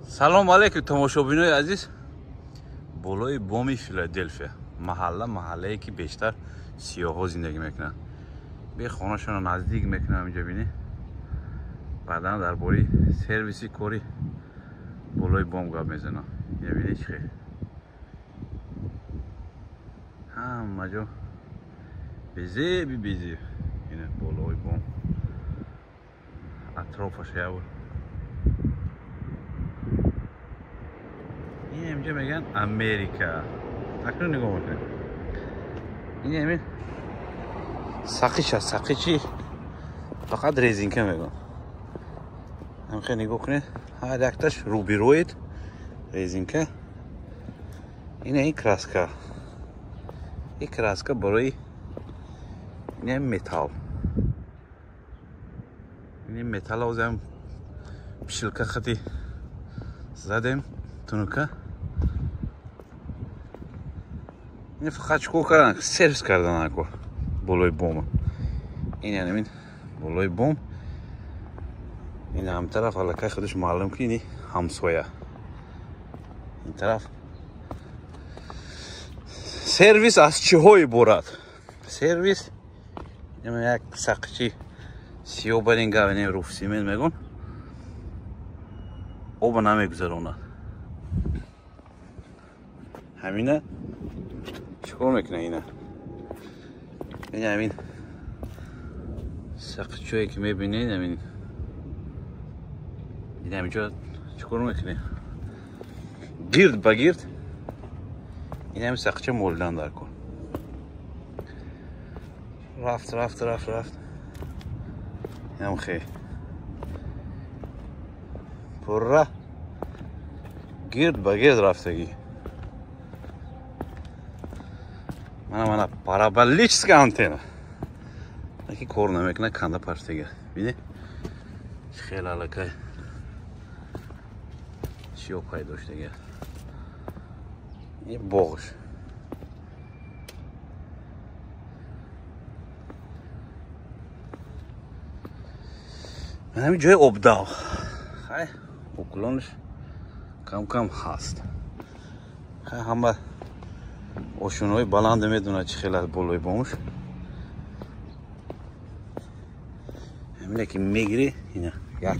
سلام علیکم تماشابینای عزیز. بالای بامی فیلادلفیا محله که بیشتر سیاها زندگی میکنن. به خانه‌شون رو نزدیک میکنم اینجا ببینید. بعدا درباره سرویسی کاری بالای بام گپ میزنم. ببینید چه همه جا بیزی اینه بالای بام اطرافش یاور. این اینجا میگن امریکا. اکنون نگاه میکنید. این همین ساقی فقط ریزینکه میگن. همین نگاه کنید. هر یکتاش روبیروید ریزینکه. این کراسکا. این کراسکا برای این متال. این متال آوزم پیشلکه خطی زدیم تونوکه. این فقط چکو کردن سرویس کردن اکو بالای بوم. این یعنی بالای بوم. این هم طرف علاقه خودش معلوم که اینی همسایه. این طرف سرویس از چه های برد؟ سرویس یک سقچی سیو برینگا و نیم روف سیمن میگن او نمیگذارونه. همینه چکار میکنه اینه؟ این همین سقچویی که میبینید همین این همینجا چکار میکنه؟ گرد با گرد این همین سقچه مولدن در کن. رفت این هم خیلی پره گرد با گرد رفتگی. من پارابولیچسکا آنتنا نکی کار نمیکنه کنده پرستگی. بینی خیلی علاقه چیو پای داشتگی. این باغش من همین جای ابداع خیلی اکلانش کم هست. خیلی همه اوشونوی بلند میدونه چی خیلی بالای بامش. همینه که میگیری اینه یک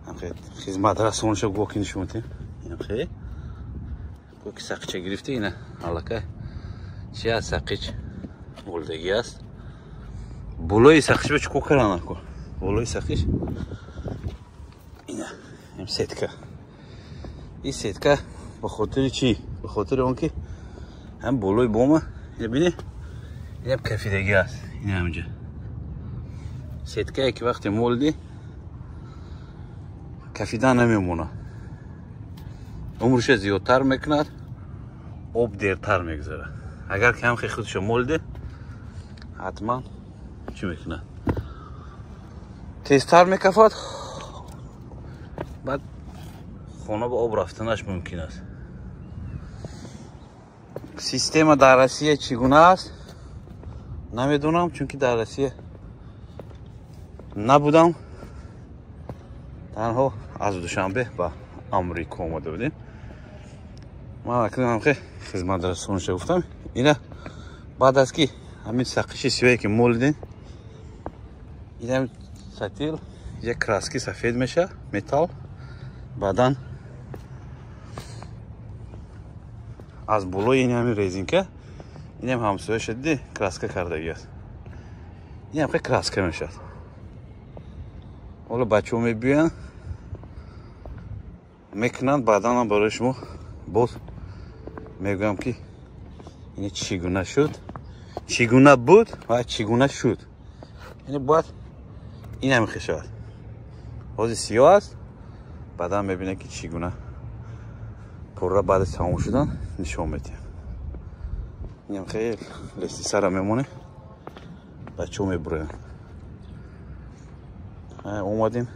هم خیلی خدمت رسونش گوکی نشون میدیم. اینم خیلی گوکی سقیچه گرفته. اینه علاقه چی از سقیچ بولدگی است. بالای سقیچ به چکو کردن کن. بالای سقیچ اینه این سیتکه. این سیتکه به خاطر چی؟ به خاطر اون که هم بالای بومه. ببینی این هم کفیدگی است. این همینجا سیتکه که وقتی مولدی کفیدن نمیمونه. عمرش زیادتر میکند آب دیرتر میگذره. اگر که هم خیلی خودش مولده حتما چی میکنه؟ تیزتر میکفد. بعد خونه به آب رفتنش ممکن است. سیستم دررسی چگونه است نمیدونم چون که دررسی نبودم. تنها از دوشنبه به امریکا اومده بودیم. من اکنون هم خیلی خدمت رسونش گفتم. اینه بعد از که همین سقیچی سیوهی که مولدین این همین ستیل یک کراسکی سفید میشه متال. بعدن از بالای این همین ریزینکه این هم همسایه شدی کراسکه کردگی است. این هم خیلی کراسکه میشد. حالا بچه ها میبین میکنند بعدا هم برای شما باز میگم که این چگونه شد چگونه بود و چگونه شد. یعنی باید این هم خیلی شد بازی سیاه است. بعدا میبینه که چگونه پره بعد تمام شدن نشون میدیم. این هم خیلی لیستی سر میمونه بچه ها میبرن. اومدیم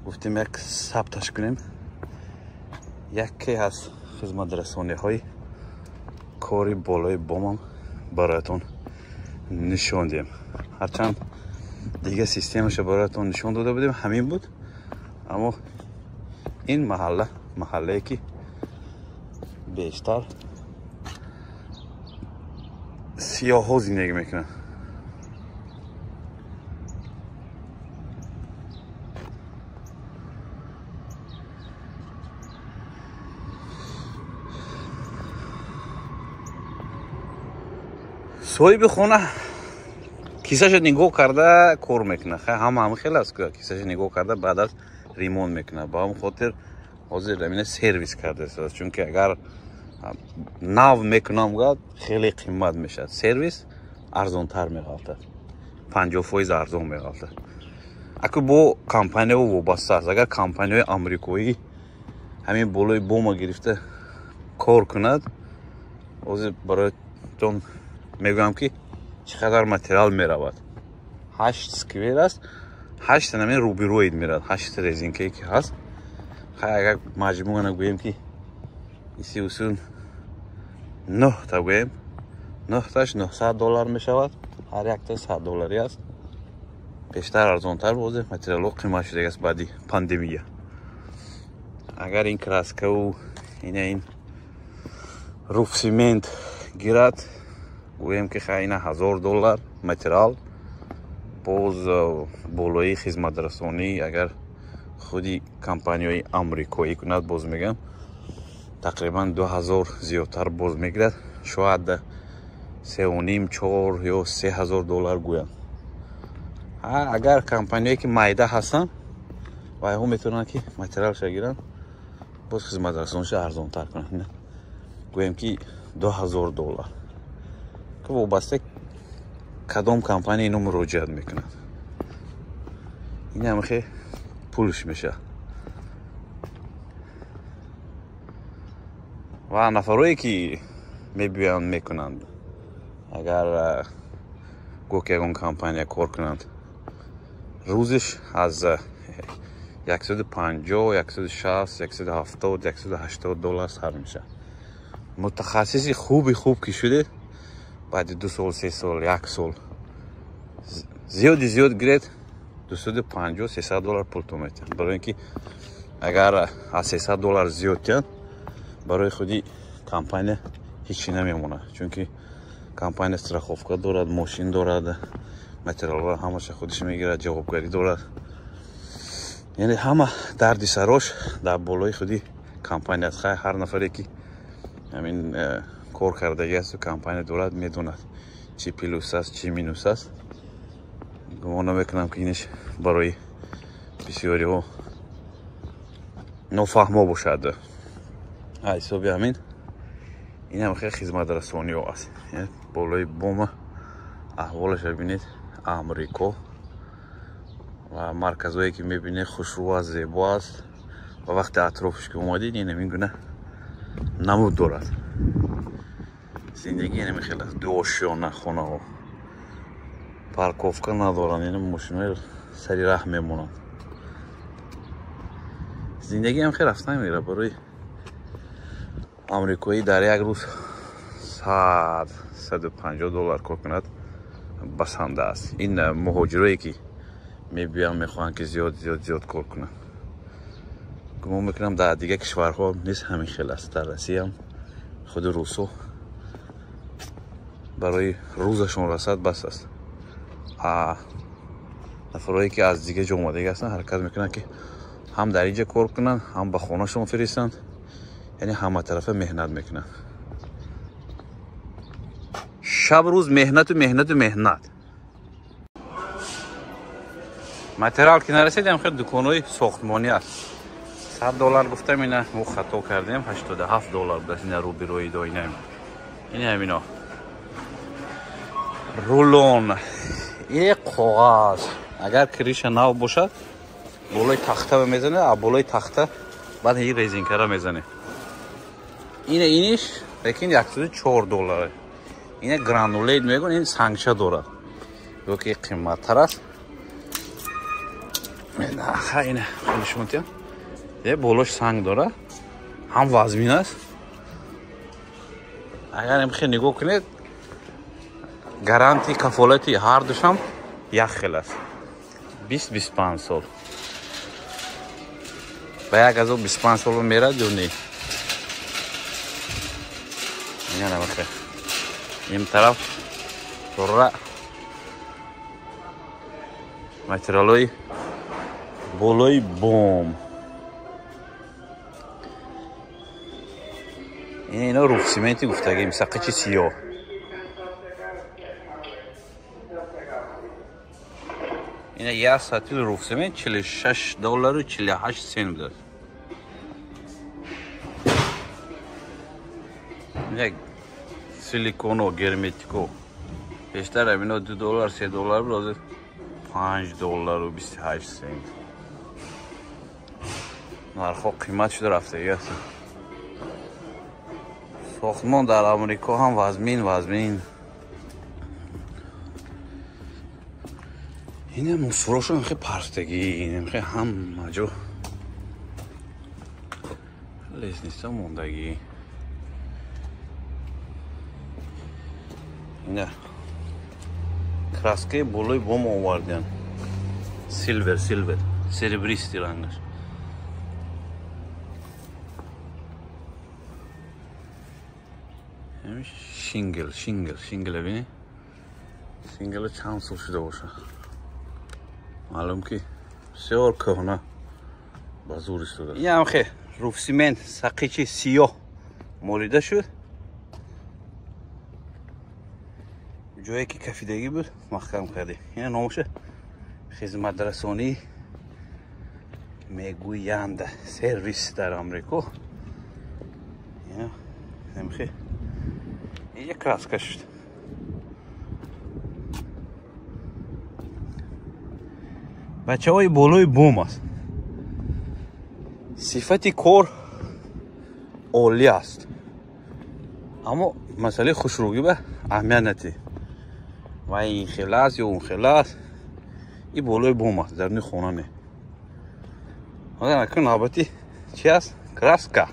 گفتیم یک ثبتش کنیم. یکی از خدمت رسانی های کاری بالای بامم برایتون نشون دیم. هرچند دیگه سیستمش برایتون نشون داده بودیم همین بود اما این محله که بیشتر سیاه ها زندگی میکنن. صاحب خونه کیسه‌اش نگاه کرده کار میکنه. همه خیلی است که کیسه‌اش نگاه کرده بعد از ریمونت میکنه. با هم خاطر حاضر همین سرویس کرده است، چون که اگر نو میکنم گفت خیلی قیمت میشه. سرویس ارزان تر میگفته، 50% ارزان میگفته. اگه با کمپانی وابسته است، اگر کمپانی آمریکایی همین بالای بوم گرفته کار کند، از برایتون میگم که چقدر متریال میرود. 8 سکویر است، 8 همین روبروید میرد، 8 رزینکی که هست. اگر مجموعا نگویم که ایسی اصول 9 تا گویم، 9 تاش $900 میشود. هر یک تا $100 است. بیشتر ارزانتر بوده. متریال قیمت شده است بعدی پاندمی. اگر این کراسکه و این روف سیمنت گیرد گویم که خیلی $1000 متریال. باز بالای خدمت رسانی اگر خودی کمپانیای آمریکایی کند باز میگم تقریبا 2000 زیادتر باز میگیرد. شاید 3.5 4 یا $3000 گویم. اگر کمپانیایی که مایده هستن و هم میتونن که متریال شگیرن باز خدمت رسانیش ارزان تر کنن. گویم که $2000 که وابسته کدام کمپانی اینو مراجعت میکنن. این هم خیلی پولش میشه. و نفرایی که میبیان میکنند اگر گوکی اون کمپانی کار کنند روزش از $150 $160 $170 $180 سر میشه. متخصصی خوب که شده بعد 2 سال 3 سال 1 سال زیاد گرید $250 $300 پول تو میتن. برای اینکه اگر از $300 زیاد کن برای خودی کمپانی هیچی نمیمونه، چون که کمپانی استراخوفکا دارد، ماشین دارد، متریال همش خودش میگیرد، جوابگاری دارد. یعنی همه دردی سراش در بالای خودی کمپانی است. هر نفری که همین کار کردگی است و کمپانی دارد میدوند چی پلوس است چی مینوس است. گمان نمیکنم که اینش برای بسیاری ها نافهمه باشد. حسابی همین این هم خیلی خدمت رسانی ها است. یعنی بالای بوم احوالش ببینید امریکا و مرکزهایی که میبینید خوشرو و زیبا است و وقتی اطرافش که اومدید این همین گونه نمود دارد. زندگی نمی خیلی دوشیانه خونه ها پارکوفکا ندارن، یعنی ماشین سری راه میمونن. زندگی هم خیلی رفتن میره. برای آمریکایی در یک روز $100-150 کار کند بسنده است. این مهاجرایی که میبیان میخوان که زیاد کار کنن. گمان میکنم در دیگه کشورها نیست همین خیلی است. در روسیه هم خود روسو برای روزشون رسد بس است. نفرایی که از دیگه جمعه هستن حرکت میکنن که هم در اینجا کار کنن هم به خونه شون فرستند. یعنی همه طرفه مهنت میکنن. شب روز مهنت. متریال که نرسیدیم خیلی دکانای ساختمانی است. $100 گفتم اینه ما خطا کردیم. $87 بس این رو بیروی دو اینه. این همینا رولون یک کاغذ اگر کریش نو باشد بالای تخته میزنه، بالای تخته بعد این ریزینکره میزنه. اینش لیکن $104. این گرانولید میگن. این سنگچه دارد رو که قیمت تر است. اینه خیلیش منتیم یه بالاش سنگ داره، هم وزمین است. اگر نمیخواه نگاه کنید گارانتی کفالتی هر دوش هم یک خیل است. 20-25 سال. به 1025 سال میره دونی اینا نمیخه این طرف طوره ماتریالای بالای بوم اینا روف سیمنتی گفتگیم سقچ سیاه اینا یه ساعتی روف سیمنت $46 و 48 سنت داد یک سیلیکون و گرمتیکو بیشتر اینا $2 $3 برازه $5 و 28 سنت نرخ قیمتش رفته است ساختمان در امریکا هم وزمین اینه مصفراشون خیلی پرستگی اینه خیلی همه جا لیز نیسته موندگی اینه کراسکه بالای بوم آوردن سیلور سریبریستی رنگش شینگل ببینی شینگل چند سال شده باشه معلوم که بسیار کهنه با زور استفاده این هم خیلی روف سیمنت سقیچ سیاه مولیده شد جایی که کفیدگی بود محکم کردیم این ناموشه خدمت رسانی میگویند سرویس در امریکا این نمیخه این یک کراسکه شد بچه های بالای بوم است صفت کار عالی است اما مسئله خوشروگی به اهمیت نده و این خلاص یا اون خلاص این بالای بوم است در نی خونه نه حالا نکن نابطی چی است؟ کراسکه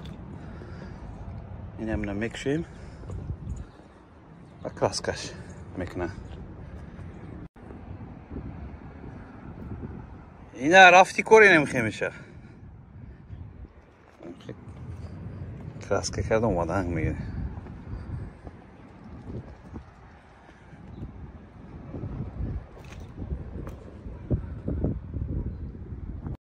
این هم نمیکشیم و کراسکش میکنه این رفتی کاری نمیخواه میشه کراسکه کردم و دنگ میگیره